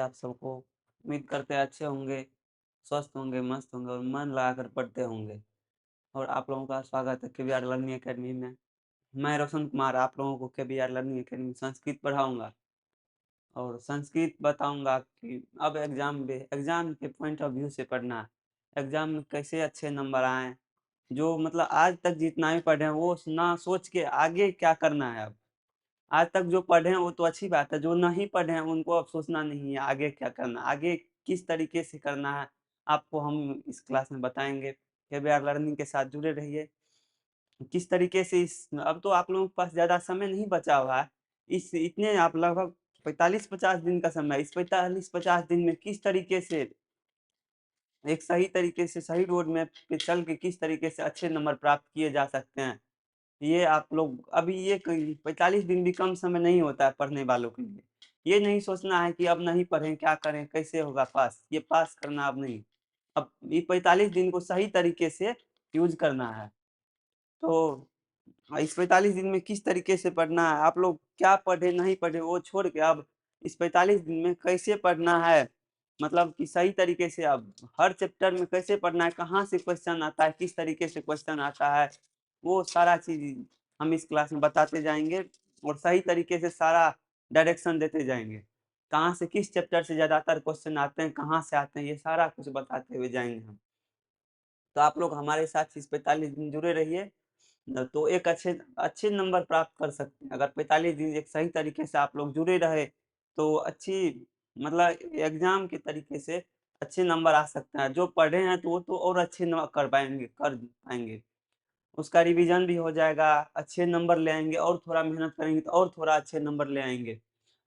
आप सबको? उम्मीद करते हैं अच्छे होंगे, स्वस्थ होंगे, मस्त होंगे और मन लगाकर पढ़ते होंगे। और आप लोगों का स्वागत है केवीआर लर्निंग अकेडमी में। मैं रोशन कुमार आप लोगों को केवीआर लर्निंग अकेडमी में संस्कृत पढ़ाऊँगा और संस्कृत बताऊँगा कि अब एग्ज़ाम के पॉइंट ऑफ व्यू से पढ़ना है। एग्ज़ाम में कैसे अच्छे नंबर आएँ, जो मतलब आज तक जितना भी पढ़े हैं वो ना सोच के आगे क्या करना है अब। आज तक जो पढ़े हैं वो तो अच्छी बात है, जो नहीं पढ़े हैं उनको अब सोचना नहीं है आगे क्या करना है, आगे किस तरीके से करना है, आपको हम इस क्लास में बताएँगे। केवीआर लर्निंग के साथ जुड़े रहिए। किस तरीके से इस अब तो आप लोगों के पास ज़्यादा समय नहीं बचा हुआ है। इस इतने आप लगभग 45-50 दिन का समय है। इस 45-50 दिन में किस तरीके से एक सही तरीके से सही रोड मैप पे चल के किस तरीके से अच्छे नंबर प्राप्त किए जा सकते हैं। ये आप लोग अभी ये कोई 45 दिन भी कम समय नहीं होता है पढ़ने वालों के लिए। ये नहीं सोचना है कि अब नहीं पढ़ें, क्या करें, कैसे होगा पास? ये पास करना अब नहीं। अब ये 45 दिन को सही तरीके से यूज़ करना है। तो इस 45 दिन में किस तरीके से पढ़ना है, आप लोग क्या पढ़े, नहीं पढ़े वो छोड़ के अब इस 45 दिन में कैसे पढ़ना है, मतलब कि सही तरीके से अब हर चैप्टर में कैसे पढ़ना है, कहाँ से क्वेश्चन आता है, किस तरीके से क्वेश्चन आता है, वो सारा चीज़ हम इस क्लास में बताते जाएँगे और सही तरीके से सारा डायरेक्शन देते जाएँगे। कहाँ से किस चैप्टर से ज़्यादातर क्वेश्चन आते हैं, कहाँ से आते हैं, ये सारा कुछ बताते हुए जाएँगे हम। तो आप लोग हमारे साथ इस 45 दिन जुड़े रहिए। तो एक अच्छे अच्छे नंबर प्राप्त कर सकते हैं। अगर 45 दिन एक सही तरीके से आप लोग जुड़े रहे, तो अच्छी मतलब एग्ज़ाम के तरीके से अच्छे नंबर आ सकते हैं। जो पढ़े हैं तो वो तो और अच्छे न कर पाएँगे। उसका रिवीज़न भी हो जाएगा, अच्छे नंबर ले आएँगे और थोड़ा मेहनत करेंगे तो और थोड़ा अच्छे नंबर ले आएँगे।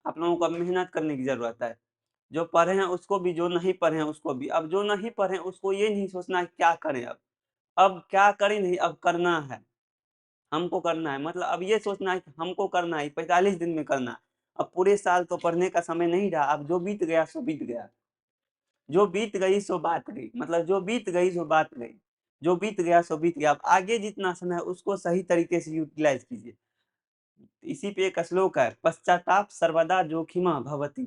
आप लोगों को अब मेहनत करने की ज़रूरत है। जो पढ़े हैं उसको भी, जो नहीं पढ़े हैं उसको भी। अब जो नहीं पढ़े हैं उसको ये नहीं सोचना है क्या करें अब? अब क्या करें नहीं, अब करना है। हमको करना है, मतलब अब ये सोचना है कि हमको करना है, 45 दिन में करना है। अब पूरे साल तो पढ़ने का समय नहीं रहा, अब जो बीत गया सो बीत गया। जो बीत गई सो बात गई, मतलब जो बीत गई सो बात गई। जो बीत गया सो बीत गया। अब आगे जितना समय है उसको सही तरीके से यूटिलाइज़ कीजिए। इसी पे एक श्लोक है, पश्चाताप सर्वदा जोखिमा भवति।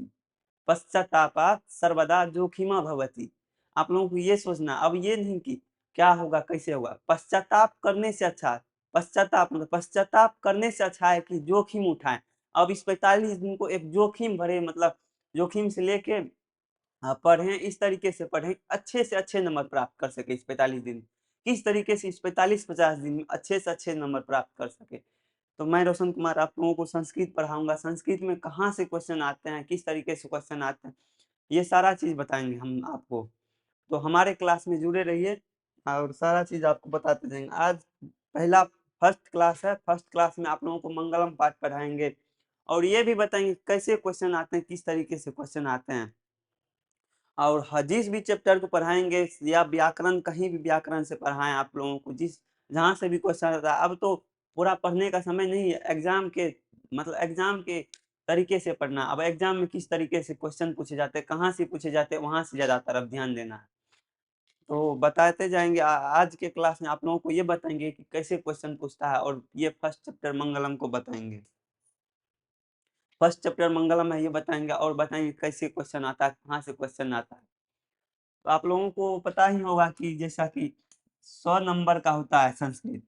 पश्चातापात सर्वदा जोखिमा भवति। आप लोगों को ये सोचना, अब ये नहीं कि क्या होगा, कैसे होगा। पश्चाताप करने से अच्छा है, पश्चाताप मतलब पश्चाताप करने से अच्छा है कि जोखिम उठाएँ। अब इस 45 दिन को एक जोखिम भरे मतलब जोखिम से लेके पढ़ें, इस तरीके से पढ़ें, अच्छे से अच्छे नंबर प्राप्त कर सकें इस 45 दिन। किस तरीके से इस 45-50 दिन में अच्छे से अच्छे नंबर प्राप्त कर सकें। तो मैं रोशन कुमार आप लोगों को संस्कृत पढ़ाऊँगा। संस्कृत में कहाँ से क्वेश्चन आते हैं, किस तरीके से क्वेश्चन आते हैं, ये सारा चीज़ बताएँगे हम आपको। तो हमारे क्लास में जुड़े रहिए और सारा चीज़ आपको बताते जाएँगे। आज पहला फर्स्ट क्लास है, फर्स्ट क्लास में आप लोगों को मंगलम पाठ पढ़ाएँगे और ये भी बताएँगे कैसे क्वेश्चन आते हैं, किस तरीके से क्वेश्चन आते हैं। और जिस भी चैप्टर को पढ़ाएँगे या व्याकरण कहीं भी व्याकरण से पढ़ाएँ आप लोगों को, जिस जहाँ से भी क्वेश्चन आता है, अब तो पूरा पढ़ने का समय नहीं है, एग्ज़ाम के तरीके से पढ़ना। अब एग्ज़ाम में किस तरीके से क्वेश्चन पूछे जाते हैं, कहाँ से पूछे जाते हैं, वहाँ से ज़्यादातर अब ध्यान देना है। तो बताते जाएँगे आज के क्लास में आप लोगों को ये बताएँगे कि कैसे क्वेश्चन पूछता है और ये फर्स्ट चैप्टर मंगलम को बताएँगे। फर्स्ट चैप्टर मंगलम है ये बताएँगे और बताएँगे कैसे क्वेश्चन आता है, कहाँ से क्वेश्चन आता है। तो आप लोगों को पता ही होगा कि जैसा कि 100 नंबर का होता है संस्कृत।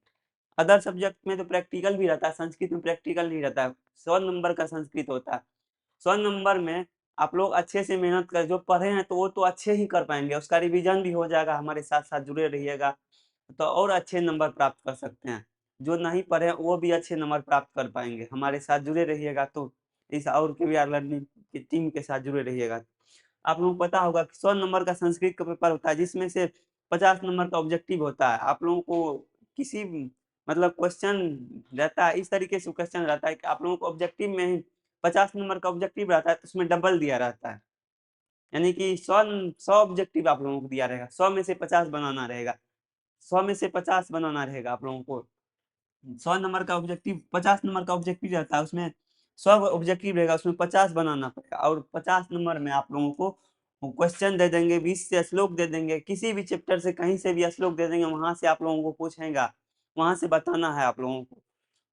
अदर सब्जेक्ट में तो प्रैक्टिकल भी रहता है, संस्कृत में प्रैक्टिकल नहीं रहता है। 100 नंबर का संस्कृत होता है। 100 नंबर में आप लोग अच्छे से मेहनत करें, जो पढ़े हैं तो वो तो अच्छे ही कर पाएँगे, उसका रिवीजन भी हो जाएगा, हमारे साथ-साथ जुड़े रहिएगा, तो और अच्छे नंबर प्राप्त कर सकते हैं। जो नहीं पढ़े हैं वो भी अच्छे नंबर प्राप्त कर पाएँगे, हमारे साथ जुड़े रहिएगा तो इस और केवीआर लर्निंग की टीम के साथ जुड़े रहिएगा। आप लोगों को पता होगा कि 100 नंबर का संस्कृत का पेपर होता है जिसमें से 50 नंबर का ऑब्जेक्टिव होता है। आप लोगों को किसी भी मतलब क्वेश्चन रहता है, इस तरीके से क्वेश्चन रहता है कि आप लोगों को ऑब्जेक्टिव में ही 50 नंबर का ऑब्जेक्टिव रहता है तो उसमें डबल दिया रहता है। यानी कि 100 ऑब्जेक्टिव आप लोगों को दिया रहेगा, 100 में से 50 बनाना रहेगा, 100 में से 50 बनाना रहेगा आप लोगों को। 100 नंबर का ऑब्जेक्टिव 50 नंबर का ऑब्जेक्टिव रहता है, उसमें 100 ऑब्जेक्टिव रहेगा, उसमें 50 बनाना पड़ेगा और 50 नंबर में आप लोगों को वो क्वेश्चन दे देंगे, 20 से श्लोक दे देंगे, किसी भी चैप्टर से कहीं से भी श्लोक दे देंगे, वहाँ से आप लोगों को पूछेगा, वहाँ से बताना है आप लोगों को।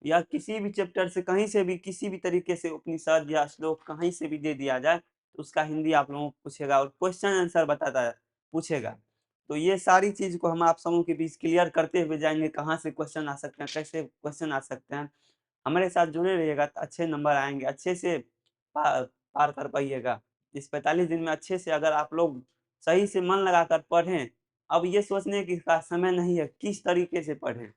या किसी भी चैप्टर से कहीं से भी किसी भी तरीके से उपनिषद या श्लोक कहीं से भी दे दिया जाए, तो उसका हिंदी आप लोगों को पूछेगा और क्वेश्चन आंसर बताता है पूछेगा। तो ये सारी चीज को हम आप सबों के बीच क्लियर करते हुए जाएंगे, कहाँ से क्वेश्चन आ सकते हैं, कैसे क्वेश्चन आ सकते हैं। हमारे साथ जुड़े रहिएगा तो अच्छे नंबर आएंगे, अच्छे से पार कर पाइएगा। इस 45 दिन में अच्छे से अगर आप लोग सही से मन लगाकर पढ़ें, अब ये सोचने की का समय नहीं है किस तरीके से पढ़ें,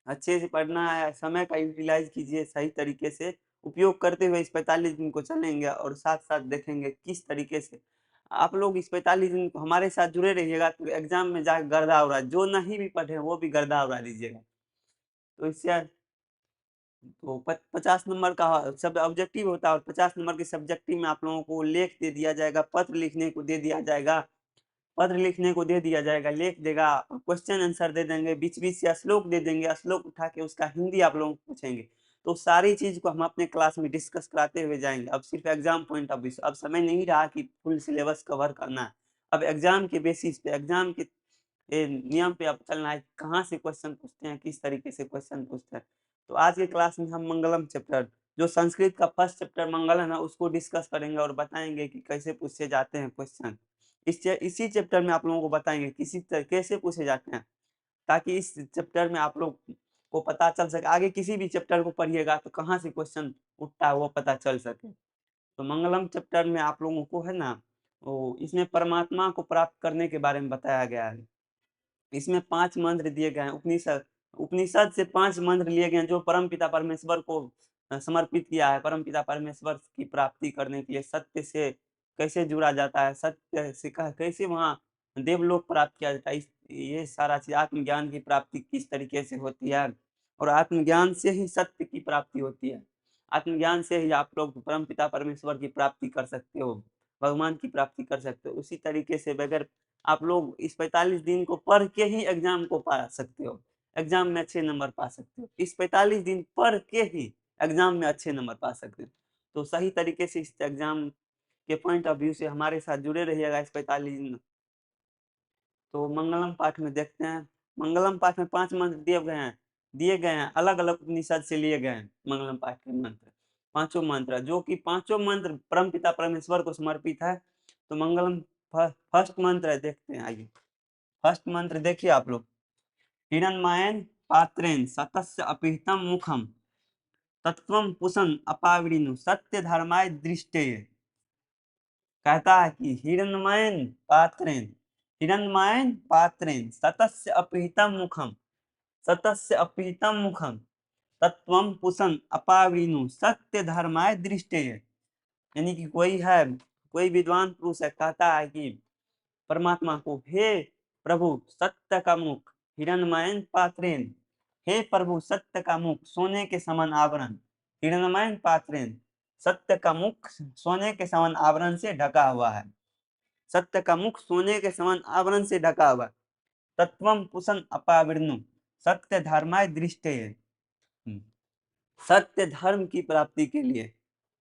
अच्छे से पढ़ना है, समय का यूटिलाइज कीजिए सही तरीके से, उपयोग करते हुए इस 45 दिन को चलेंगे और साथ साथ देखेंगे किस तरीके से आप लोग इस 45 दिन को हमारे साथ जुड़े रहिएगा तो एग्जाम में जाकर गर्दा उड़ा, जो नहीं भी पढ़े वो भी गर्दा उड़ा दीजिएगा। तो इससे तो 50 नंबर का सब ऑब्जेक्टिव होता है और 50 नंबर के सब्जेक्टिव में आप लोगों को लेख दे दिया जाएगा, पत्र लिखने को दे दिया जाएगा, पत्र लिखने को दे दिया जाएगा, लेख देगा, क्वेश्चन आंसर दे देंगे, बीच बीच से श्लोक दे देंगे, श्लोक उठा के उसका हिंदी आप लोगों को पूछेंगे। तो सारी चीज को हम अपने क्लास में डिस्कस कराते हुए जाएंगे। अब सिर्फ एग्जाम पॉइंट ऑफ व्यू, अब समय नहीं रहा कि फुल सिलेबस कवर करना है, अब एग्जाम के बेसिस पे, एग्जाम के नियम पे अब चलना है, कहाँ से क्वेश्चन पूछते हैं, किस तरीके से क्वेश्चन पूछते हैं। तो आज के क्लास में हम मंगलम चैप्टर, जो संस्कृत का फर्स्ट चैप्टर मंगलम है, उसको डिस्कस करेंगे और बताएंगे कि कैसे पूछे जाते हैं क्वेश्चन। इसी चैप्टर में आप लोगों को बताएंगे कैसे पूछे जाते हैं, ताकि इस चैप्टर में आप लोग को पता चल सके, आगे किसी भी चैप्टर को पढ़िएगा तो कहाँ से क्वेश्चन उठता है वो पता चल सके। तो मंगलम चैप्टर में आप लोगों को है ना, वो इसमें परमात्मा को प्राप्त करने के बारे में बताया गया है। इसमें 5 मंत्र दिए गए हैं, उपनिषद उपनिषद से 5 मंत्र लिए गए हैं, जो परमपिता परमेश्वर को समर्पित किया है। परमपिता परमेश्वर की प्राप्ति करने के लिए सत्य से कैसे जुड़ा जाता है, सत्य से कैसे वहाँ देवलोक प्राप्त किया जाता है, ये सारा चीज, आत्मज्ञान की प्राप्ति किस तरीके से होती है, और आत्मज्ञान से ही सत्य की प्राप्ति होती है। आत्मज्ञान से ही आप लोग परमपिता परमेश्वर की प्राप्ति कर सकते हो, भगवान की प्राप्ति कर सकते हो। उसी तरीके से बगैर आप लोग इस 45 दिन को पढ़ के ही एग्जाम को पा सकते हो, एग्जाम में अच्छे नंबर पा सकते हो। इस 45 दिन पढ़ के ही एग्जाम में अच्छे नंबर पा सकते हो। तो सही तरीके से इस एग्जाम के पॉइंट ऑफ व्यू से हमारे साथ जुड़े रहिएगा इस 45 दिन। तो मंगलम पाठ में देखते हैं, मंगलम पाठ में 5 मंत्र दिए गए हैं, अलग अलग उपनिषद से लिए गए हैं मंगलम पाठ के मंत्र, पांचों मंत्र, जो कि पांचों मंत्र परम पिता परमेश्वर को समर्पित है। तो मंगलम फर्स्ट मंत्र है, देखते हैं आइए। फर्स्ट मंत्र देखिए आप लोग, हिरण्मयेन पात्रेण सतस्य अपिहितं मुखम तत्वं पुषन् अपावृणु सत्य धर्माय दृष्टये। कहता है कि हिरण्मयेन पात्रेण सतस्य अपिहितं मुखम, सतस्य अपिहितं मुखम तत्वं पुषन् अपावृणु सत्य धर्माय दृष्टये। यानी कि कोई विद्वान पुरुष है, कहता है कि परमात्मा को, हे प्रभु सत्य का मुख, हिरण्मयेन पात्रेण, हे प्रभु सत्य का मुख सोने के समान आवरण, हिरण्मयेन पात्रेण, सत्य का मुख सोने के समान आवरण से ढका हुआ है, सत्य का मुख सोने के समान आवरण से ढका हुआ, तत्वम पुषन् अपावृणु सत्य धर्माय दृष्टये। सत्य धर्म की प्राप्ति के लिए,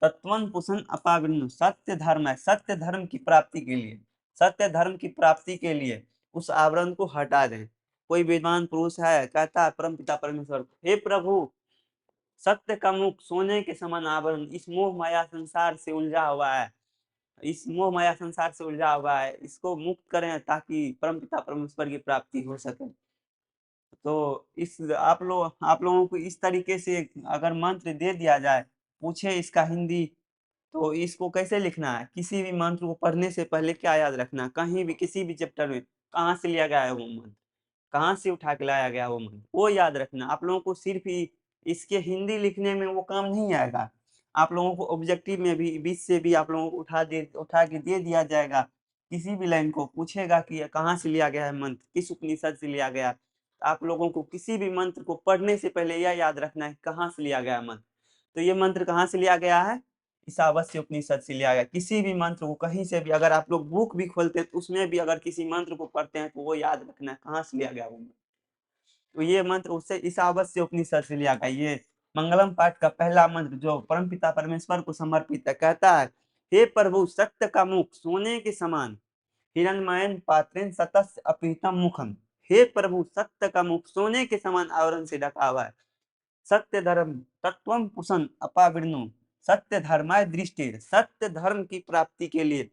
तत्वन पुषण अपावृणु सत्य धर्म है, सत्य धर्म की प्राप्ति के लिए, सत्य धर्म की प्राप्ति के लिए उस आवरण को हटा दें। कोई विद्वान पुरुष है, कहता है परम पिता परमेश्वर, हे प्रभु सत्य का मुख सोने के समान आवरण इस मोह माया संसार से उलझा हुआ है, इस मोह माया संसार से उलझा हुआ है, इसको मुक्त करें ताकि परम पिता परमेश्वर की प्राप्ति हो सके। तो इस आप लोगों को इस तरीके से अगर मंत्र दे दिया जाए, पूछे इसका हिंदी, तो इसको कैसे लिखना है, किसी भी मंत्र को पढ़ने से पहले क्या याद रखना है, कहीं भी किसी भी चैप्टर में कहाँ से लिया गया है वो मंत्र, कहाँ से उठा के लाया गया वो मंत्र, वो याद रखना। आप लोगों को सिर्फ ही इसके हिंदी लिखने में वो काम नहीं आएगा, आप लोगों को ऑब्जेक्टिव में भी बीच से भी आप लोगों को उठा के दे दिया जाएगा। किसी भी लाइन को पूछेगा कि कहाँ से लिया गया है मंत्र, किस उपनिषद से लिया गया, आप लोगों को किसी भी मंत्र को पढ़ने से पहले यह याद रखना है कहाँ से लिया गया मंत्र। तो ये मंत्र कहाँ से लिया गया है, ईशावास्य उपनिषद से लिया गया। किसी भी मंत्र को कहीं से भी अगर आप लोग बुक भी खोलते हैं तो उसमें भी अगर किसी मंत्र को पढ़ते हैं तो वो याद रखना है कहाँ से लिया गया वो मंत्र। तो ये मंत्र उससे ईशावास्य उपनिषद से लिया गया। ये मंगलम पाठ का पहला मंत्र जो परमपिता परमेश्वर को समर्पित है, कहता है, हे प्रभु सत्य का मुख सोने के समान, हिरण्मयेन पात्रेण सतस्य अपीतम मुखम, हे प्रभु सत्य का मुख सोने के समान आवरण से ढका हुआ है, सत्य धर्म तत्वम पुषण अपावृणु सत्य धर्माय दृष्टि, सत्य धर्म की प्राप्ति के लिए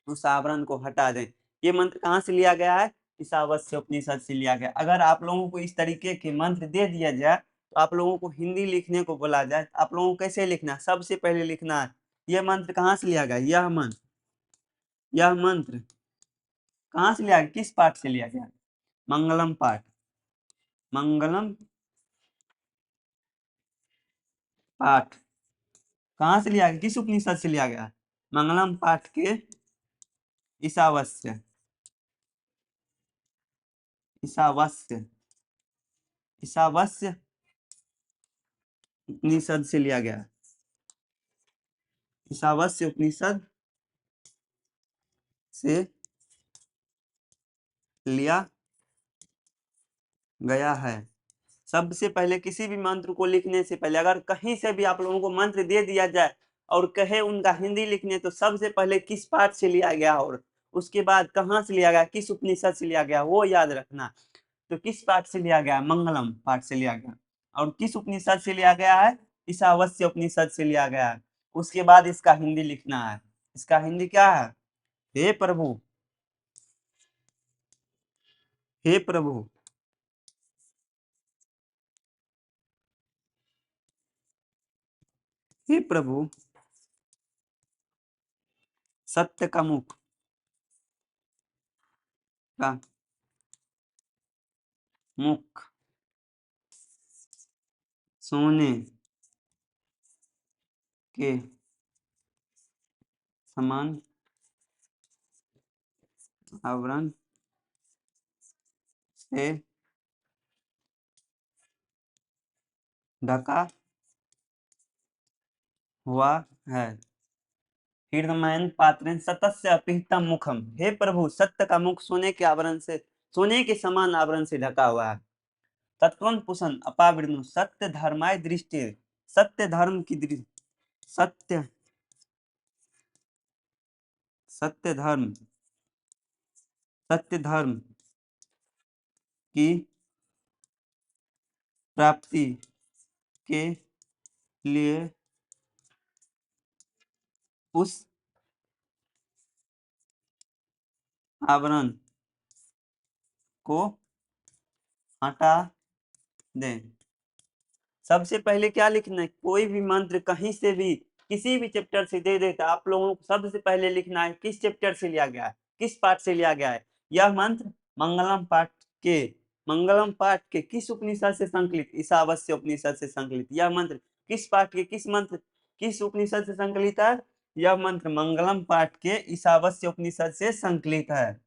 उस आवरण को हटा दें। ये मंत्र कहाँ से लिया गया है? ईशावास्य उपनिषद से लिया गया। अगर आप लोगों को इस तरीके के मंत्र दे दिया जाए तो आप लोगों को हिंदी लिखने को बोला जाए तो आप लोगों को कैसे लिखना है? सबसे पहले लिखना है यह मंत्र कहाँ से लिया गया, यह मंत्र कहाँ से लिया गया, किस पाठ से लिया गया? मंगलम पाठ, मंगलम पाठ कहाँ से लिया गया, किस उपनिषद से लिया गया? मंगलम पाठ के ईशावास्य, ईशावास्य, ईशावास्य उपनिषद से लिया गया। ईशावास्य उपनिषद से लिया गया है। सबसे पहले किसी भी मंत्र को लिखने से पहले अगर कहीं से भी आप लोगों को मंत्र दे दिया जाए और कहे उनका हिंदी लिखने, तो सबसे पहले किस पाठ से लिया गया और उसके बाद कहाँ से लिया गया, किस उपनिषद से लिया गया, वो याद रखना। तो किस पाठ से लिया गया? मंगलम पाठ से लिया गया। और किस उपनिषद से लिया गया है? ईशावास्य उपनिषद से लिया गया है। उसके बाद इसका हिंदी लिखना है। इसका हिंदी क्या है? हे प्रभु, हे प्रभु, हे प्रभु, सत्य का मुख का मुख सोने के समान आवरण से ढका हुआ है। कीर्तमयन पात्रेण सतस्य अपिहितम मुखम, हे प्रभु सत्य का मुख सोने के आवरण से, सोने के समान आवरण से ढका हुआ है। तत्वं पुषन् अपावृणु सत्य धर्माय दृष्टि, सत्य धर्म की दृष्टि, सत्य सत्य धर्म, सत्य धर्म की प्राप्ति के लिए उस आवरण को हटा दें। सबसे पहले क्या लिखना है? कोई भी मंत्र कहीं से भी किसी भी चैप्टर से दे देता, आप लोगों को सबसे पहले लिखना है किस चैप्टर से लिया गया है, किस पाठ से लिया गया है। यह मंत्र मंगलम पाठ के, मंगलम पाठ के किस उपनिषद से संकलित? ईशावास्य उपनिषद से संकलित। यह मंत्र किस पाठ के, किस मंत्र, किस उपनिषद से संकलित है? यह मंत्र मंगलम पाठ के ईशावास्य उपनिषद से संकलित है।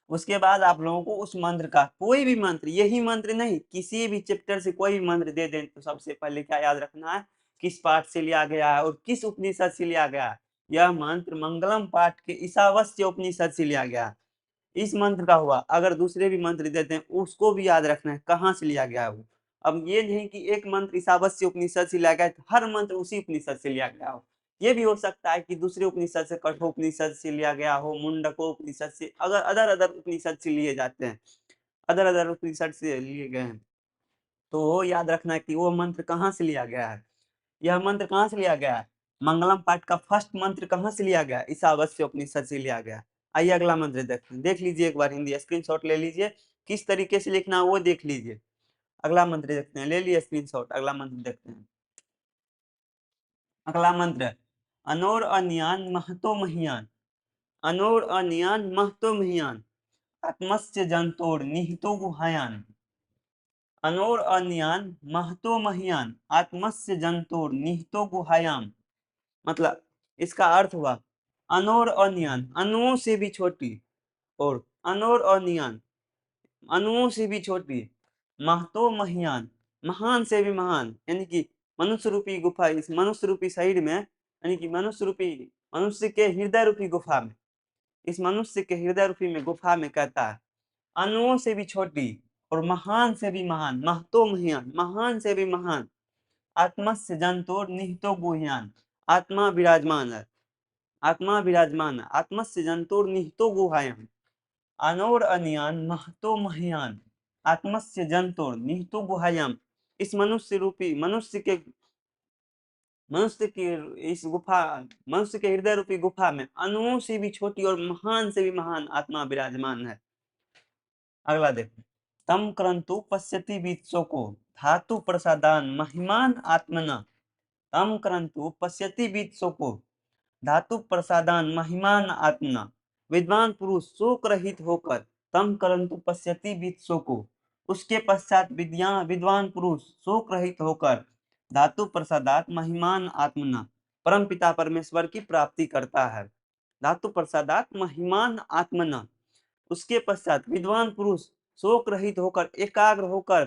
उसके बाद आप लोगों को उस मंत्र का कोई भी मंत्र, यही मंत्र नहीं, किसी भी चैप्टर से कोई भी मंत्र दे दें तो सबसे पहले क्या याद रखना है? किस पाठ से लिया गया है और किस उपनिषद से लिया गया है। यह मंत्र मंगलम पाठ के ईशावास्य उपनिषद से लिया गया। इस मंत्र का हुआ, अगर दूसरे भी मंत्र देते हैं उसको भी याद रखना है कहाँ से लिया गया है वो। अब ये नहीं कि एक मंत्र ईशावास्य उपनिषद से लिया गया है तो हर मंत्र उसी उपनिषद से लिया गया हो। ये भी हो सकता है कि दूसरे उपनिषद से, कठोपनिषद से लिया गया हो, मुंडको उपनिषद से, अगर अदर अदर उपनिषद से लिए जाते हैं, अदर अदर उपनिषद से लिए गए हैं, तो वो याद रखना है कि वो मंत्र कहाँ से लिया गया है। यह मंत्र कहाँ से लिया गया है? मंगलम पाठ का फर्स्ट मंत्र कहाँ से लिया गया? ईशावास्य उपनिषद से लिया गया। आइए अगला मंत्र देखते हैं, देख लीजिए एक बार हिंदी स्क्रीनशॉट ले लीजिए, किस तरीके से लिखना है वो देख लीजिए। अगला मंत्र देखते हैं, ले लिए स्क्रीनशॉट, अगला मंत्र देखते हैं। अगला मंत्र, अनोर अनियान महतो महियान, अनोर अनियान महतो महियान, आत्मस्य जंतोर निहितो गुहायान, अनोर अनियान महतो महियान, आत्मस्य जंतोर निहितो गुहायाम। मतलब इसका अर्थ हुआ अनोर अनियान, अणुओं से भी छोटी, और अनोर अनियान, अणुओं से भी छोटी, महतो महियान, महान से भी महान, यानी कि मनुष्य रूपी गुफा, इस मनुष्य रूपी शरीर में, यानी कि मनुष्य रूपी, मनुष्य के हृदय रूपी गुफा में, इस मनुष्य के हृदय रूपी में गुफा में कहता है अणुओं से भी छोटी और महान से भी महान, महतो महियान, महान से भी महान, आत्मस्य जंतोर निहितो गुह्यान, आत्मा विराजमान है, आत्मा विराजमान है, आत्मस्य जंतोर निहितो गुहायान, अनोर अनियान महतो महियान, आत्मस्य जंतोर निहितो गुहायाम। इस मनुष्य रूपी, मनुष्य के मनुष्य की इस गुफा मनुष्य के हृदय रूपी गुफा में अणुओं से भी छोटी और महान से भी महान आत्मा विराजमान है। अगला देखो, तम क्रंतु पश्यति वीत्सो को धातु प्रसादान महिमान आत्मना। तम क्रंतु पश्यति वीत्सो को धातु प्रसादान महिमान आत्मना। विद्वान पुरुष शोक रहित होकर तम करंतु पश्यति वित्सो को, उसके पश्चात विद्वान पुरुष शोक रहित होकर धातु प्रसादात महिमान आत्मना परम पिता परमेश्वर की प्राप्ति करता है। धातु प्रसादात महिमान आत्मना, उसके पश्चात विद्वान पुरुष शोक रहित होकर एकाग्र होकर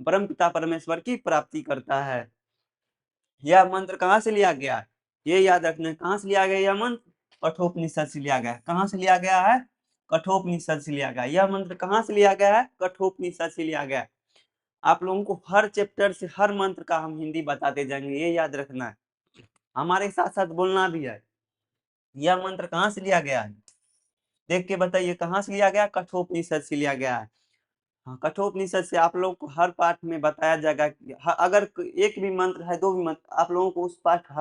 परम पिता परमेश्वर की प्राप्ति करता है। यह मंत्र कहाँ से लिया गया है, ये याद रखना। कहाँ से लिया गया यह मंत्र? कठोपनिषद से लिया गया है। कहाँ से लिया गया है? कठोपनिषद से लिया गया। यह मंत्र कहाँ से लिया गया है? कठोपनिषद से लिया गया। आप लोगों को हर चैप्टर से हर मंत्र का हम हिंदी बताते जाएंगे, ये याद रखना है, हमारे साथ साथ बोलना भी है। यह मंत्र कहाँ से लिया गया है, देख के बताइए कहाँ से लिया गया? कठोपनिषद से लिया गया है। हाँ, कठोपनिषद से आप लोग को हर पाठ में बताया जाएगा कि अगर एक भी मंत्र है, दो भी मंत्र, आप लोगों को उस पाठ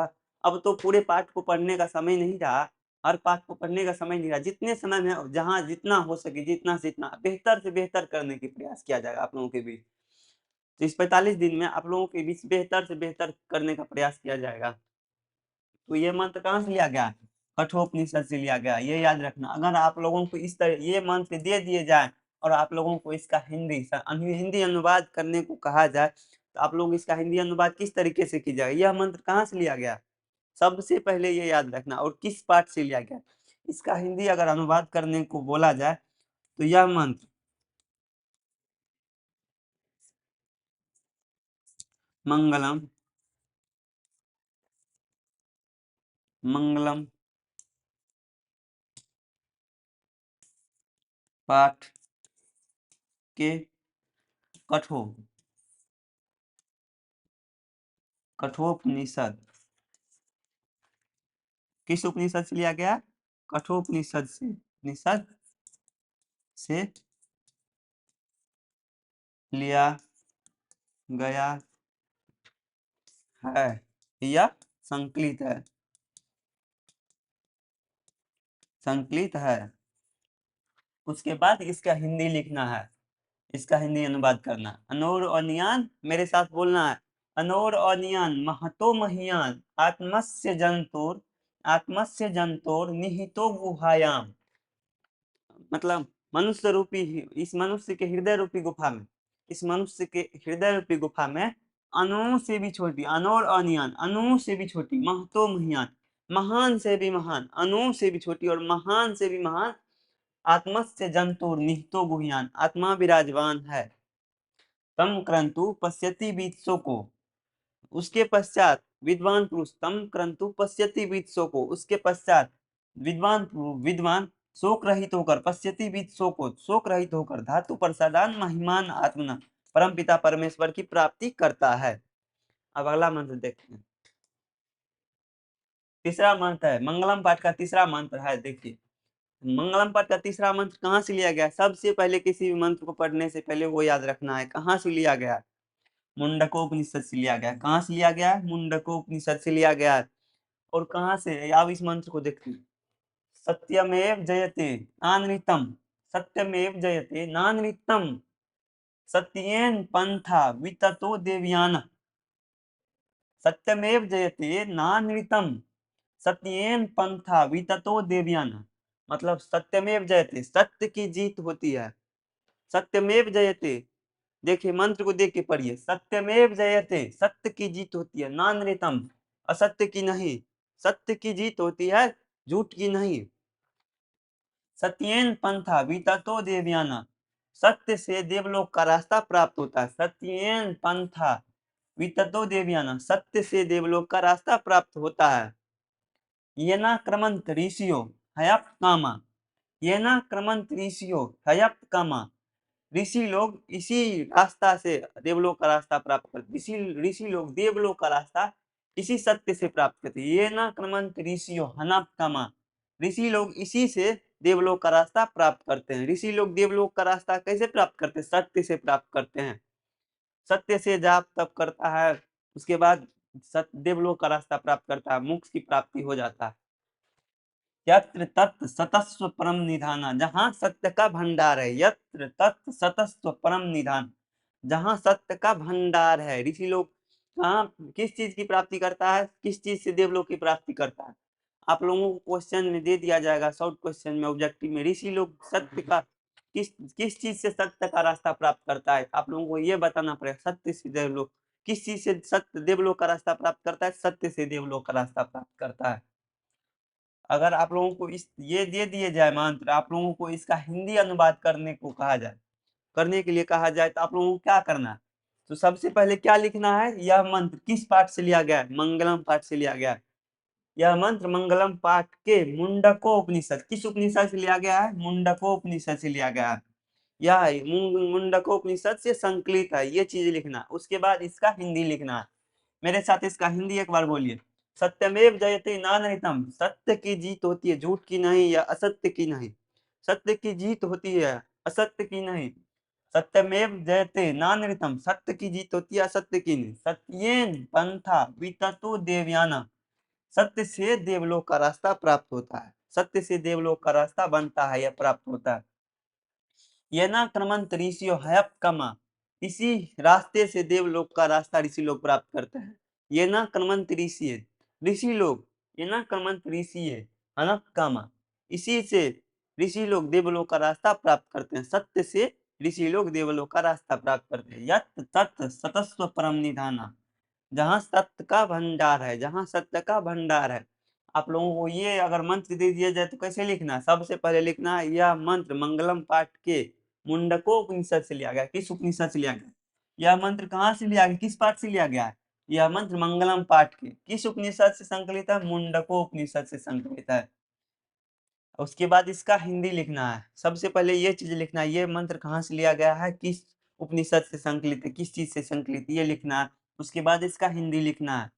अब तो पूरे पाठ को पढ़ने का समय नहीं रहा, हर पाठ को पढ़ने का समय नहीं रहा। जितने समय में जहाँ जितना हो सके, जितना से जितना बेहतर से बेहतर करने की प्रयास किया जाएगा आप लोगों के बीच। तो इस 45 दिन में आप लोगों के बीच बेहतर से बेहतर करने का प्रयास किया जाएगा। तो ये मंत्र कहाँ से लिया गया? कठोपनिषद से लिया गया, ये याद रखना। अगर आप लोगों को इस तरह ये मंत्र दे दिए जाए और आप लोगों को इसका हिंदी अनुवाद करने को कहा जाए, तो आप लोग इसका हिंदी अनुवाद किस तरीके से कीजिएगा? यह मंत्र कहाँ से लिया गया, सबसे पहले ये याद रखना, और किस पाठ से लिया गया। इसका हिंदी अगर अनुवाद करने को बोला जाए तो यह मंत्र मंगलम मंगलम पाठ के कठोपनिषद किस उपनिषद से लिया गया? कठोपनिषद से लिया गया है, या संकलित है। उसके बाद इसका हिंदी लिखना है, इसका हिंदी अनुवाद करना। अनोर अनियान, मेरे साथ बोलना है, अनोर अनियान महतो महियान आत्मस्य जंतोर निहितो गुहायाम। मतलब मनुष्य रूपी, इस मनुष्य के हृदय रूपी गुफा में, इस मनुष्य के हृदय रूपी गुफा में अणुओं से भी छोटी, अनोर अनियान अणुओं से भी छोटी, महतो महियान महान से भी महान, अणुओं से भी छोटी और महान से भी महान आत्मस्य जंतुर निहितो गुह्यान आत्मा विराजमान है। तम क्रंतु पश्यति वीत्सो को, उसके पश्चात विद्वान पुरुष, तम क्रंतु पश्यति वीत्सो को, उसके पश्चात विद्वान शोक रहित होकर, पश्यति वीत्सो को शोक रहित होकर धातु प्रसादान महिमान आत्मना परम पिता परमेश्वर की प्राप्ति करता है। अब अगला मंत्र देखते हैं। तीसरा मंत्र है मंगलम पाठ का तीसरा मंत्र है। देखिए मंगलम पाठ का तीसरा मंत्र कहाँ से लिया गया? सबसे पहले किसी भी मंत्र को पढ़ने से पहले वो याद रखना है कहाँ से लिया गया। मुंडकोपनिषद से लिया गया। कहाँ से लिया गया? मुंडकोपनिषद से लिया गया। और कहाँ से? अब इस मंत्र को देखते, सत्यमेव जयते नानृतम, सत्यमेव जयते नानृतम सत्येन पंथा विततो देवयान। सत्यमेव जयते नानृतम सत्येन पंथा विततो देवयान। मतलब सत्यमेव जयते, सत्य की जीत होती है। सत्यमेव जयते, देखिए मंत्र को देख के पढ़िए, सत्यमेव जयते सत्य की जीत होती है, नानृतम असत्य की नहीं, सत्य की जीत होती है, झूठ की नहीं। सत्येन पंथा विततो देवयाना, सत्य से देवलोक का रास्ता प्राप्त होता है। सत्येन पंथा विततो देवयाना, सत्य से देवलोक का रास्ता प्राप्त होता है। येना क्रमंत ऋषियो हयाप्त कामा, येना क्रमंत ऋषियो हयाप्त कामा, ऋषि लोग इसी रास्ता से देवलोक का रास्ता प्राप्त करते, ऋषि लोग देवलोक का रास्ता इसी सत्य से प्राप्त करते। ये ना क्रमंत ऋषियो हनाप कामा, ऋषि लोग इसी से देवलोक का रास्ता प्राप्त करते हैं। ऋषि लोग देवलोक का रास्ता कैसे प्राप्त करते हैं? सत्य से प्राप्त करते हैं। सत्य से जाप तप करता है, उसके बाद देवलोक का रास्ता प्राप्त करता है, मोक्ष की प्राप्ति हो जाता है। यत्र तत् सतस्व परम निधाना, जहाँ सत्य का भंडार है। यत्र तत् सतस्व परम निधान, जहाँ सत्य का भंडार है। ऋषि लोग कहाँ किस चीज की प्राप्ति करता है, किस चीज से देवलोक की प्राप्ति करता है? आप लोगों को क्वेश्चन में दे दिया जाएगा, शॉर्ट क्वेश्चन में, ऑब्जेक्टिव में। ऋषि लोग सत्य का किस किस चीज से सत्य का रास्ता प्राप्त करता है? आप लोगों को ये बताना पड़ेगा। सत्य से देवलोक, किस चीज से सत्य देवलोक का रास्ता प्राप्त करता है? सत्य से देवलोक का रास्ता प्राप्त करता है। अगर आप लोगों को इस ये दे दिए जाए मंत्र, आप लोगों को इसका हिंदी अनुवाद करने को कहा जाए, करने के लिए कहा जाए, तो आप लोगों को क्या करना है? तो सबसे पहले क्या लिखना है? यह मंत्र किस पाठ से लिया गया है? मंगलम पाठ से लिया गया है। यह मंत्र मंगलम पाठ के मुंडको उपनिषद, किस उपनिषद से लिया गया है? मुंडको उपनिषद से लिया गया है। यह मुंडको उपनिषद से संकलित है, ये चीज लिखना। उसके बाद इसका हिंदी लिखना है। मेरे साथ इसका हिंदी एक बार बोलिए। सत्यमेव जयते नानृतम, सत्य की जीत होती है, झूठ की नहीं या असत्य की नहीं। सत्य की जीत होती है, असत्य की नहीं। सत्यमेव जयते नानृतम, सत्य की जीत होती है, असत्य की नहीं। सत्येन पंथा विततो देवयानम, सत्य से देवलोक का रास्ता प्राप्त होता है। सत्य से देवलोक का रास्ता बनता है या प्राप्त होता है। ये ना क्रमंत ऋषियो हयप कमा, इसी रास्ते से देवलोक का रास्ता ऋषि लोग प्राप्त करते हैं। ये ना क्रमंत ऋषि ऋषि लोग, ये ना क्रमंत ऋषि है अनक कामा, इसी से ऋषि लोग देवलोक का रास्ता प्राप्त करते हैं। सत्य से ऋषि लोग देवलोक का रास्ता प्राप्त करते हैं। यत् तत् सतस्व परम निधाना, जहाँ सत्य का भंडार है, जहाँ सत्य का भंडार है। आप लोगों को ये अगर मंत्र दे दिया जाए तो कैसे लिखना है? सबसे पहले लिखना है यह मंत्र मंगलम पाठ के मुंडको उपनिषद से लिया गया। किस उपनिषद से लिया गया? यह मंत्र कहाँ से लिया गया, किस पाठ से लिया गया है? यह मंत्र मंगलम पाठ के किस उपनिषद से संकलित है? मुंडको उपनिषद से संकलित है। उसके बाद इसका हिंदी लिखना है। सबसे पहले ये चीज लिखना है, ये मंत्र कहाँ से लिया गया है, किस उपनिषद से संकलित है, किस चीज से संकलित, ये लिखना है। उसके बाद इसका हिंदी लिखना है।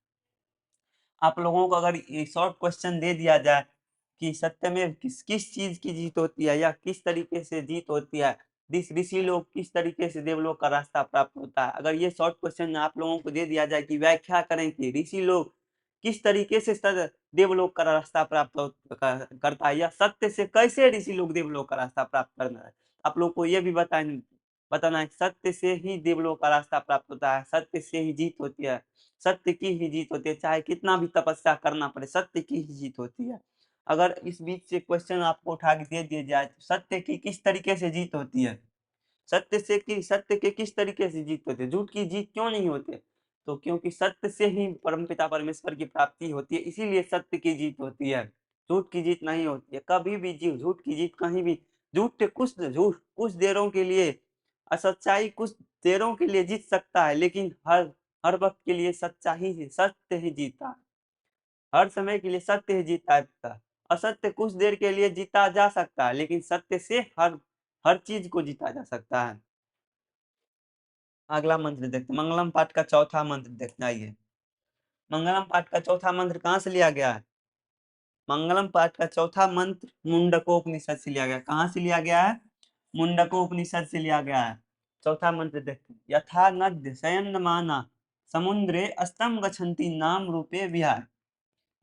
आप लोगों को अगर ये शॉर्ट क्वेश्चन दे दिया जाए कि सत्य में किस किस चीज की जीत होती है या किस तरीके से जीत होती है, ऋषि लोग किस तरीके से देवलोक का रास्ता प्राप्त होता है, अगर ये शॉर्ट क्वेश्चन आप लोगों को दे दिया जाए कि व्याख्या करें कि ऋषि लोग किस तरीके से देवलोक का रास्ता प्राप्त करता है या सत्य से कैसे ऋषि लोग देवलोक का रास्ता प्राप्त करना है, आप लोग को ये भी बताना है। सत्य से ही देवलोक का रास्ता प्राप्त होता है, सत्य से ही जीत होती है, सत्य की ही जीत होती है। चाहे कितना भी तपस्या करना पड़े, सत्य की ही जीत होती है। अगर इस बीच से क्वेश्चन आपको उठा के दे दिया जाए तो सत्य की किस तरीके से जीत होती है, सत्य के किस तरीके से जीत होती है, झूठ की जीत क्यों नहीं होती? तो क्योंकि सत्य से ही परमपिता परमेश्वर की प्राप्ति होती है, इसीलिए सत्य की जीत होती है, झूठ की जीत नहीं होती है। कभी भी जीव झूठ की जीत कहीं भी, झूठ कुछ देरों के लिए, असच्चाई कुछ देरों के लिए जीत सकता है, लेकिन हर हर वक्त के लिए सत्य ही जीता है। हर समय के लिए सत्य ही जीता है। असत्य कुछ देर के लिए जीता जा सकता है, लेकिन सत्य से हर हर चीज को जीता जा सकता है। अगला मंत्र देखते, मंगलम पाठ का चौथा मंत्र देखना। आइए, मंगलम पाठ का चौथा मंत्र कहाँ से लिया गया है? मंगलम पाठ का चौथा मंत्र मुंडकोपनिषद से लिया गया। कहाँ से लिया गया है? मुंडकोपनिषद से लिया गया है। चौथा मंत्र देखते, यथा नद्य शयनमाना समुद्रे अस्तम गच्छन्ति नाम रूपे विहाय।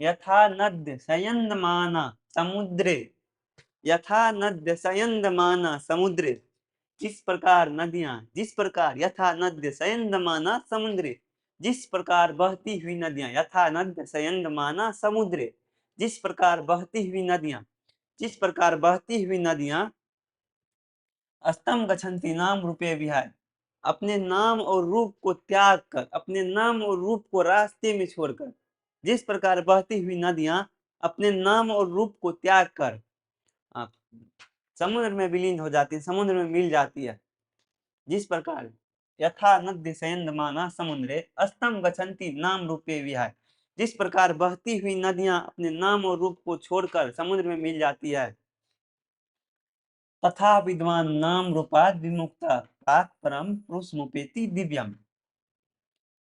यथा नद्य शयनमाना समुद्रे, यथा नद्य शयनमाना समुद्रे, जिस प्रकार नदियां, जिस प्रकार यथा नद्य शयनमाना समुद्रे, जिस प्रकार बहती हुई नदियां, यथा नद्य शयनमाना समुद्रे, जिस प्रकार बहती हुई नदियां, जिस प्रकार बहती हुई नदियां अस्तम गच्छन्ति नाम रूपे विहाय, अपने नाम और रूप को त्याग कर, अपने नाम और रूप को रास्ते में छोड़कर, जिस प्रकार बहती हुई नदियां अपने नाम और रूप को त्याग कर आप समुद्र में विलीन हो जाती है, समुद्र में मिल जाती है। जिस प्रकार यथा नद्य शयनमाना समुद्रे अस्तम गच्छन्ति नाम रूपे विहाय, जिस प्रकार बहती हुई नदियां अपने नाम और रूप को छोड़कर समुद्र में मिल जाती है। तथा विद्वान नाम रूपाद विमुक्ता प्राक परम पुरुषमुपेति दिव्यम।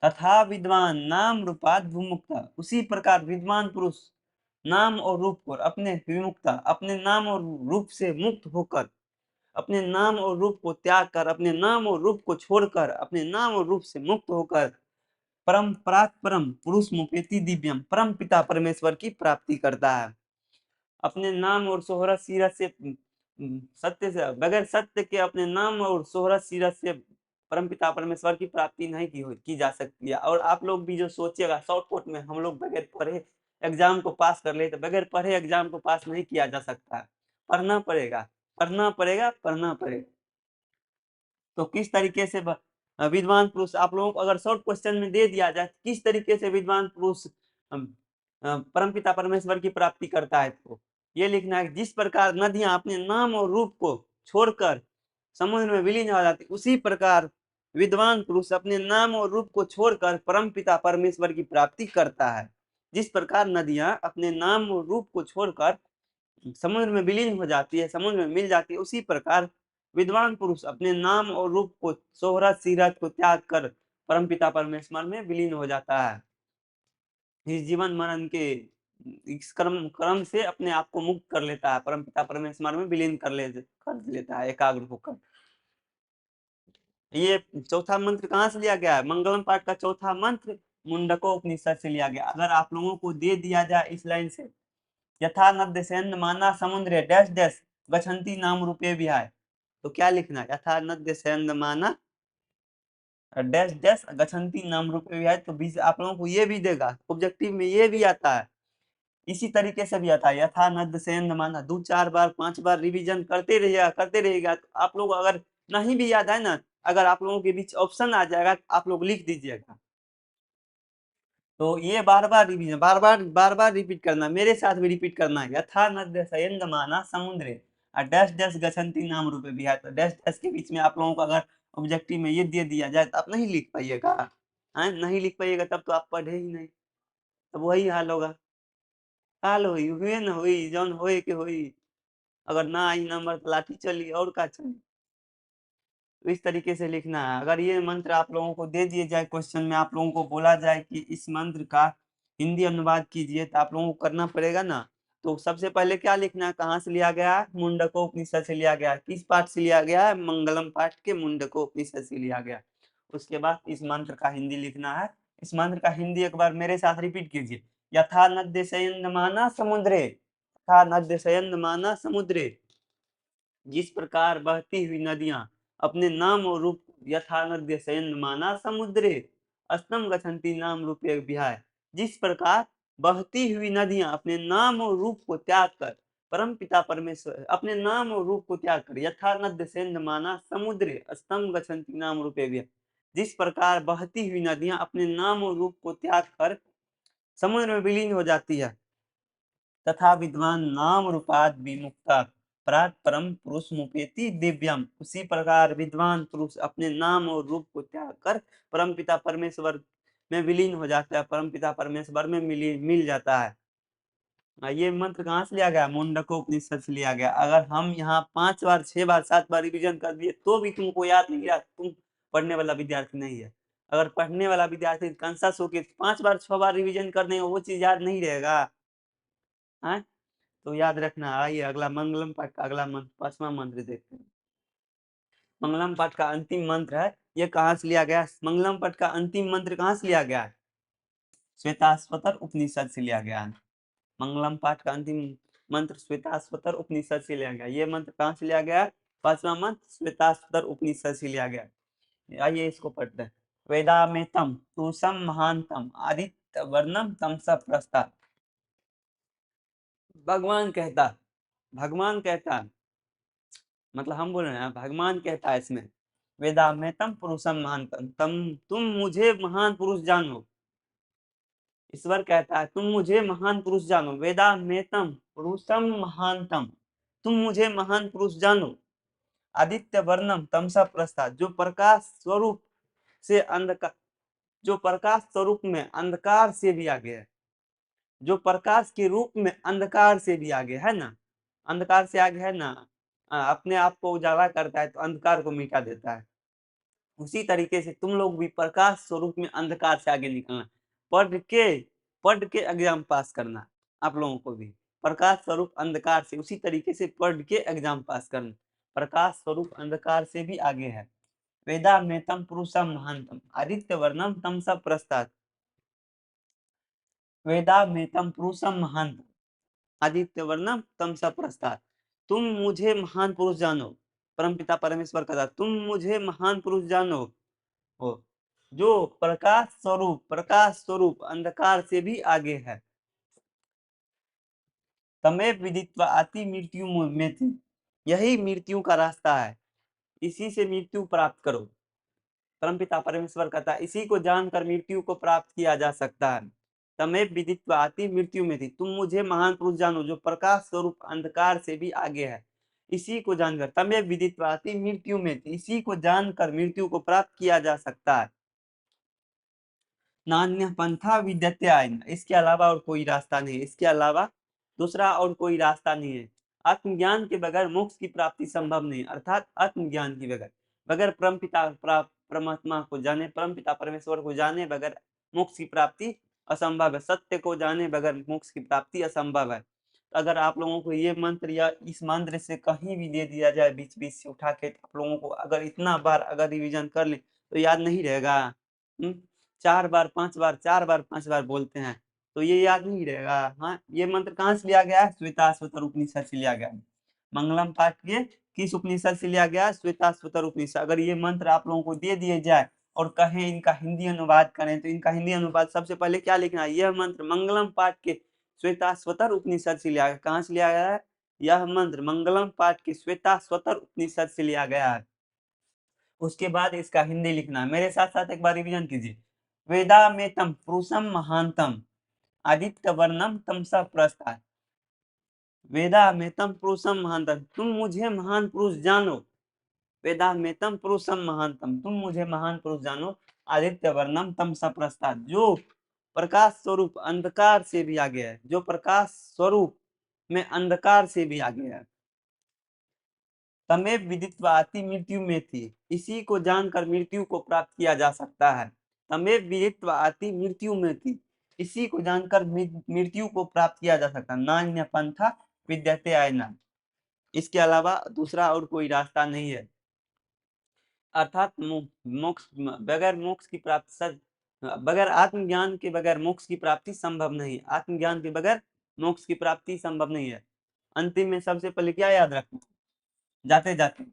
तथा विद्वान नाम रूपाद विमुक्ता, उसी प्रकार विद्वान पुरुष नाम और रूप को अपने विमुक्ता, अपने नाम और रूप से मुक्त होकर, अपने नाम और रूप को त्याग कर, अपने नाम और रूप को छोड़कर, अपने नाम और रूप से मुक्त होकर परम परात् परम पुरुष मुपेति दिव्यम, परम पिता परमेश्वर की प्राप्ति करता है। अपने नाम और शोहरत सीरत से सत्य से बगैर सत्य के अपने नाम और शोहरत सीरत से परमपिता परमेश्वर की प्राप्ति नहीं की जा सकती है। और आप लोग भी जो सोचिएगा शॉर्टकट में हम लोग बगैर पढ़े एग्जाम को पास कर लेते, बगैर पढ़े एग्जाम को पास नहीं किया जा सकता है। पढ़ना पड़ेगा, पढ़ना पड़ेगा, पढ़ना पड़ेगा। तो किस तरीके से विद्वान पुरुष आप लोगों को अगर शॉर्ट क्वेश्चन में दे दिया जाए किस तरीके से विद्वान पुरुष परमपिता परमेश्वर की प्राप्ति करता है, तो ये लिखना है जिस प्रकार नदियां अपने नाम और रूप को छोड़कर समुद्र में विलीन हो जाती, उसी प्रकार विद्वान पुरुष अपने नाम और रूप को छोड़कर परमपिता परमेश्वर की प्राप्ति करता है। जिस प्रकार नदियां अपने नाम और रूप को छोड़कर समुद्र में विलीन हो जाती है, समुद्र में मिल जाती है, उसी प्रकार विद्वान पुरुष अपने नाम और रूप को शोहरत सीरत को त्याग कर परमपिता परमेश्वर में विलीन हो जाता है। इस जीवन मरण के इस कर्म से अपने आप को मुक्त कर लेता है, परमपिता परमेश्वर में विलीन कर लेता है एकाग्र होकर। ये चौथा मंत्र कहाँ से लिया गया है? मंगलम पाठ का चौथा मंत्र मुंडकोपनिषद से लिया गया। अगर आप लोगों को दे दिया जाए इस लाइन से यथा नद्य सेन्न माना समुद्रे डैश डैश गच्छन्ति नाम रूपे विहाय, तो क्या लिखना है? यथा नद्य सेन्न माना डैश डैश गच्छन्ति नाम रूपे विहाय। तो बीच आप लोगों को ये भी देगा, ऑब्जेक्टिव में ये भी आता है, इसी तरीके से भी आता है यथा नद्य सेन्न माना। 2-4 बार 5 बार रिवीजन करते रहिएगा। तो आप लोग अगर नहीं भी याद है ना, अगर आप लोगों के बीच ऑप्शन आ जाएगा तो आप लोग लिख दीजिएगा। तो ये बार बार रिवीजन, बार बार रिपीट करना, मेरे साथ भी रिपीट करना है। यथा नद्य सयन्दमाना समुद्रे डैश डैश गच्छन्ति नाम रूपे विहाय। तो डैश डैश के बीच में आप लोगों को अगर ऑब्जेक्टिव में ये दे दिया जाए तो आप नहीं लिख पाइएगा, नहीं लिख पाइएगा तब तो आप पढ़े ही नहीं, तब वही हाल होगा। हाल हुई हुए न हुई जौन होए के हुई, अगर ना आई नंबर तो लाठी चली और का चली। तो इस तरीके से लिखना है। अगर ये मंत्र आप लोगों को दे दिए जाए क्वेश्चन में, आप लोगों को बोला जाए कि इस मंत्र का हिंदी अनुवाद कीजिए, तो आप लोगों को करना पड़ेगा ना। तो सबसे पहले क्या लिखना है? कहाँ से लिया गया है? मुंडकोपनिषद से लिया गया है। किस पाठ से लिया गया है? मंगलम पाठ के मुंडकोपनिषद से लिया गया। उसके बाद इस मंत्र का हिंदी लिखना है। इस मंत्र का हिंदी एक बार मेरे साथ रिपीट कीजिए। यथा नद्य शयनमाना समुद्रे, यथा नद्य शयनमाना समुद्रे, जिस प्रकार बहती हुई नदियां अपने नाम और रूप यथा नद्य शयनमाना समुद्रे अस्तम गच्छन्ति नाम रूपे विहाय, जिस प्रकार बहती हुई नदियां अपने नाम और रूप को त्याग कर परम पिता परमेश्वर अपने नाम और रूप को त्याग कर यथा नद्य शयनमाना समुद्रे अस्तम गच्छन्ति नाम रूपे विहाय, जिस प्रकार बहती हुई नदियां अपने नाम और रूप को त्याग कर समुद्र में विलीन हो जाती है, तथा विद्वान नाम रूपाद विमुक्ता परात् परम पुरुष मुपेति दिव्यम, उसी प्रकार विद्वान पुरुष अपने नाम और रूप को त्याग कर परम पिता परमेश्वर में विलीन हो जाता है, परम पिता परमेश्वर में मिल जाता है। ये मंत्र कहाँ से लिया गया? मुंडकोपनिषद से लिया गया। अगर हम यहाँ 5 बार 6 बार 7 बार रिविजन कर दिए तो भी तुमको याद नहीं रहा, तुम पढ़ने वाला विद्यार्थी नहीं है। अगर पढ़ने वाला विद्यार्थी कंसस होकर 5 बार 6 बार रिविजन कर देंगे वो चीज याद नहीं रहेगा, है? तो याद रखना। आइए अगला मंगलम पाठ का अगला मंत्र 5वां मंत्र देखते हैं। मंगलम पाठ का अंतिम मंत्र है, ये कहाँ से लिया गया? मंगलम पाठ का अंतिम मंत्र कहाँ से लिया गया? श्वेताश्वतर उपनिषद से लिया गया है। मंगलम पाठ का अंतिम मंत्र श्वेताश्वतर उपनिषद से लिया गया। ये मंत्र कहाँ से लिया गया? 5वां मंत्र श्वेताश्वतर उपनिषद से लिया गया। आइए इसको पढ़ते हैं। वेदामेतम तुषम महानतम आदित्य वर्णम तमसा प्रस्ताव। भगवान कहता मतलब हम बोल रहे हैं, भगवान कहता है इसमें वेदामेतम पुरुषम महानतम, तुम मुझे महान पुरुष जानो। ईश्वर कहता है तुम मुझे महान पुरुष जानो। वेदामेतम पुरुषम महानतम, तुम मुझे महान पुरुष जानो। आदित्य वर्णम तमसा प्रस्ताद, जो प्रकाश स्वरूप से अंधकार, जो प्रकाश स्वरूप में अंधकार से भी आगे है, जो प्रकाश के रूप में अंधकार से भी आगे है ना, अंधकार से आगे है ना, अपने आप को उजाला करता है तो अंधकार को मिटा देता है। उसी तरीके से तुम लोग भी प्रकाश स्वरूप में अंधकार से आगे निकलना, पढ़ के एग्जाम पास करना। आप लोगों को भी प्रकाश स्वरूप अंधकार से उसी तरीके से पढ़ के एग्जाम पास करना। प्रकाश स्वरूप अंधकार से भी आगे है। वेदा में तम पुरुषम महानतम आदित्य वर्णम तम सब प्रस्ताद, वेदामेतं पुरुषं महांत आदित्य वर्णम तमसा प्रस्तार। तुम मुझे महान पुरुष जानो, परमपिता परमेश्वर का तुम मुझे महान पुरुष जानो हो, जो प्रकाश स्वरूप अंधकार से भी आगे है। तमेव विदित्वा अति मृत्यु में थी, यही मृत्यु का रास्ता है, इसी से मृत्यु प्राप्त करो। परमपिता परमेश्वर कहता है इसी को जानकर मृत्यु को प्राप्त किया जा सकता है। तमेव विदित्वा अति मृत्यु में थी, तुम मुझे महान पुरुष जानो जो प्रकाश स्वरूप अंधकार से भी आगे है, इसी को जानकर। तमेव विदित्वा अति मृत्यु में थी, इसी को जानकर मृत्यु को प्राप्त किया जा सकता है। नान्य पंथा विद्यते आयन, इसके अलावा और कोई रास्ता नहीं, इसके अलावा दूसरा और कोई रास्ता नहीं है। आत्मज्ञान के बगैर मोक्ष की प्राप्ति संभव नहीं, अर्थात आत्मज्ञान के बगैर परमात्मा को जाने, परमपिता परमेश्वर को जाने बगैर मोक्ष की प्राप्ति असंभव है। सत्य को जाने बगैर मोक्ष की प्राप्ति असंभव है। अगर आप लोगों को ये मंत्र या इस मंत्र से कहीं भी दे दिया जाए बीच बीच से उठा के, आप लोगों को अगर इतना बार अगर रिवीजन कर ले तो याद नहीं रहेगा। 4 बार 5 बार 4 बार 5 बार बोलते हैं तो ये याद नहीं रहेगा। हाँ, ये मंत्र कहाँ से लिया गया है? श्वेताश्वतर उपनिषद से लिया गया है। मंगलम पाठ के किस उपनिषद से लिया गया? श्वेताश्वतर उपनिषद। अगर ये मंत्र आप लोगों को दे दिए जाए और कहें इनका हिंदी अनुवाद करें तो इनका हिंदी अनुवाद सबसे पहले क्या लिखना है? यह मंत्र मंगलम पाठ के श्वेताश्वतर उपनिषद से लिया गया। कहाँ से लिया गया है? यह मंत्र मंगलम पाठ के श्वेताश्वतर उपनिषद से लिया गया है। उसके बाद इसका हिंदी लिखना है। मेरे साथ साथ एक बार रिवीजन कीजिए। वेदामेतं पुरुषं महांतम आदित्य वर्णम तमसा प्रस्तार। वेदामेतं पुरुषं महांतम, तुम मुझे महान पुरुष जानो। वेदामेतं पुरुषं महांतम, तुम मुझे महान पुरुष जानो। आदित्य वर्णम तमसा प्रस्तार, जो प्रकाश स्वरूप अंधकार से भी आगे है, जो प्रकाश स्वरूप में अंधकार से भी आगे है। तमेव विदित्वा अति मृत्यु में थी, इसी को जानकर मृत्यु को प्राप्त किया जा सकता है। तमेव विदित्वा अति मृत्यु में थी, इसी को जानकर मृत्यु को प्राप्त किया जा सकता है। नान्य पंथा विद्यते आयना, इसके अलावा दूसरा और कोई रास्ता नहीं है। अर्थात मोक्ष बगैर मोक्ष की प्राप्ति, बगैर आत्मज्ञान के बगैर मोक्ष की प्राप्ति संभव नहीं। आत्मज्ञान के बगैर मोक्ष की प्राप्ति संभव नहीं है। अंतिम में सबसे पहले क्या याद रखना जाते जाते?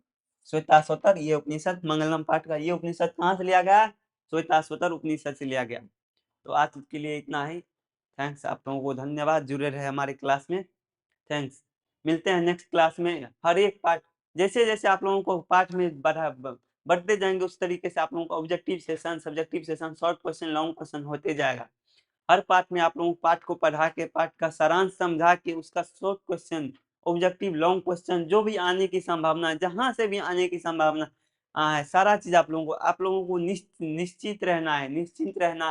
श्वेताश्वतर ये उपनिषद, मंगलम पाठ का ये उपनिषद कहाँ से लिया गया? श्वेताश्वतर उपनिषद से लिया गया। तो आज के लिए इतना ही। थैंक्स, आप लोगों को धन्यवाद, जुड़े रहे हमारे क्लास में। थैंक्स, मिलते हैं नेक्स्ट क्लास में। हर एक पार्ट जैसे जैसे आप लोगों को पाठ में बढ़ते जाएंगे उस तरीके से आप लोगों को objective session, subjective session, short question, long question होते जाएगा। हर पाठ में आप लोगों को पाठ को पढ़ा के, पाठ का सारांश समझा के, उसका short question, objective, long question जो भी आने की संभावना है, जहां से भी आने की संभावना है, सारा चीज आप लोगों को निश्चित रहना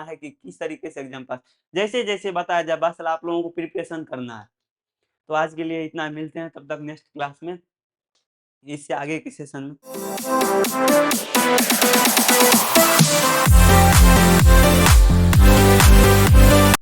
है कि किस तरीके से एग्जाम पास, जैसे जैसे बताया जाए बस आप लोगों को प्रिपरेशन करना है। तो आज के लिए इतना, मिलते हैं तब तक नेक्स्ट क्लास में, इससे आगे के सेशन में।